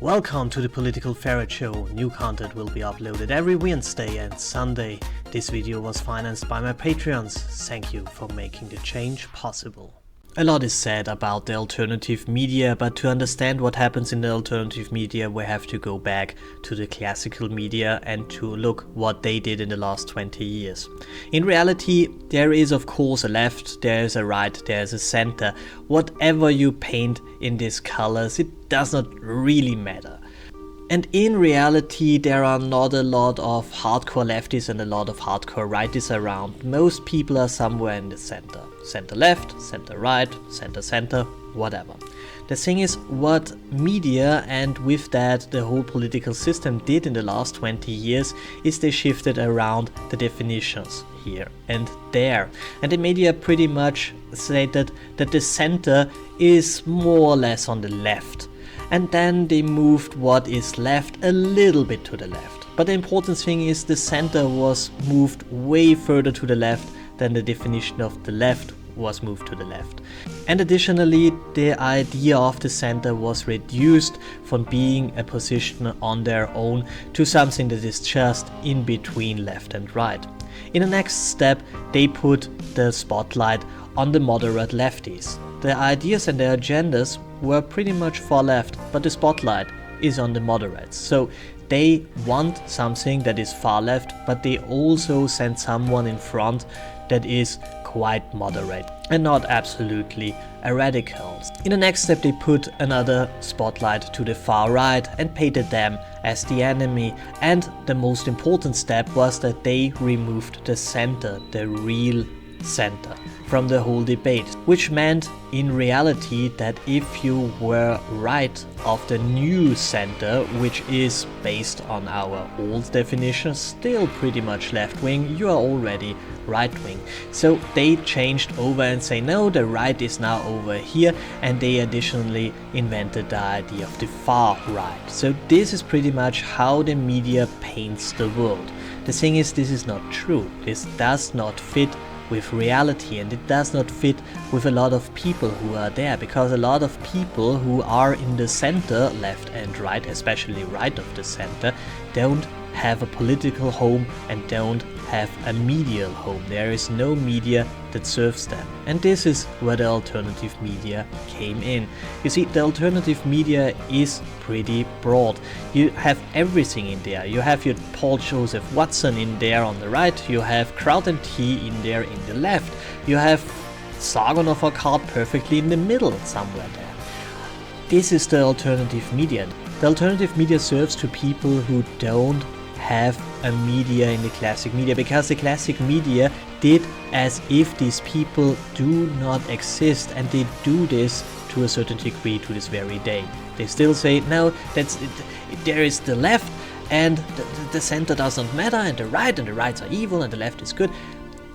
Welcome to the Political Ferret Show. New content will be uploaded every Wednesday and Sunday. This video was financed by my Patreons. Thank you for making the change possible. A lot is said about the alternative media, but to understand what happens in the alternative media we have to go back to the classical media and to look what they did in the last 20 years. In reality, there is of course a left, there is a right, there is a center. Whatever you paint in these colors, it does not really matter. And in reality, there are not a lot of hardcore lefties and a lot of hardcore righties around. Most people are somewhere in the center. Center left, center right, center, whatever. The thing is, what media and with that the whole political system did in the last 20 years is they shifted around the definitions here and there. And the media pretty much stated that the center is more or less on the left. And then they moved what is left a little bit to the left. But the important thing is the center was moved way further to the left than the definition of the left was moved to the left. And additionally, the idea of the center was reduced from being a position on their own to something that is just in between left and right. In the next step, they put the spotlight on the moderate lefties. Their ideas and their agendas were pretty much far left, but the spotlight is on the moderates. So they want something that is far left, but they also send someone in front that is quite moderate and not absolutely a radical. In the next step, they put another spotlight to the far right and painted them as the enemy. And the most important step was that they removed the center, the real center, from the whole debate, which meant in reality that if you were right of the new center, which is based on our old definition, still pretty much left wing, you are already right wing. So they changed over and say no, the right is now over here, and they additionally invented the idea of the far right. So this is pretty much how the media paints the world. The thing is, this is not true. This does not fit with reality, and it does not fit with a lot of people who are there, because a lot of people who are in the center, left and right, especially right of the center, don't have a political home and don't have a medial home. There is no media that serves them. And this is where the alternative media came in. You see, the alternative media is pretty broad. You have everything in there. You have your Paul Joseph Watson in there on the right, you have Kraut and Tea in there in the left, you have Sargon of Akkad perfectly in the middle somewhere there. This is the alternative media. The alternative media serves to people who don't have a media in the classic media, because the classic media did as if these people do not exist, and they do this to a certain degree to this very day. They still say no, there is the left and the center doesn't matter, and the rights are evil and the left is good.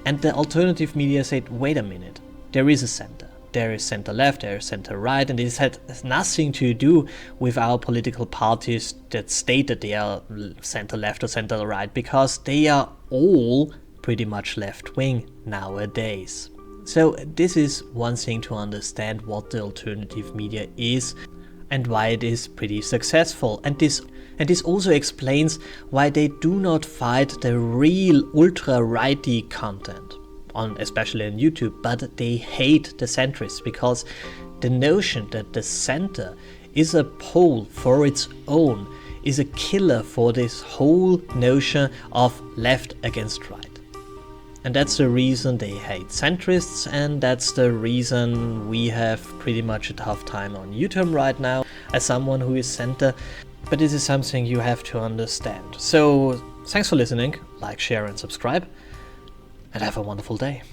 And the alternative media said, wait a minute, there is a center. There is center left, there is center right, and this has nothing to do with our political parties that state that they are center left or center right, because they are all pretty much left wing nowadays. So this is one thing to understand what the alternative media is and why it is pretty successful. And this also explains why they do not fight the real ultra-righty content, especially on YouTube, but they hate the centrists, because the notion that the center is a pole for its own is a killer for this whole notion of left against right. And that's the reason they hate centrists, and that's the reason we have pretty much a tough time on YouTube right now as someone who is center. But this is something you have to understand. So thanks for listening, like, share and subscribe, and have a wonderful day.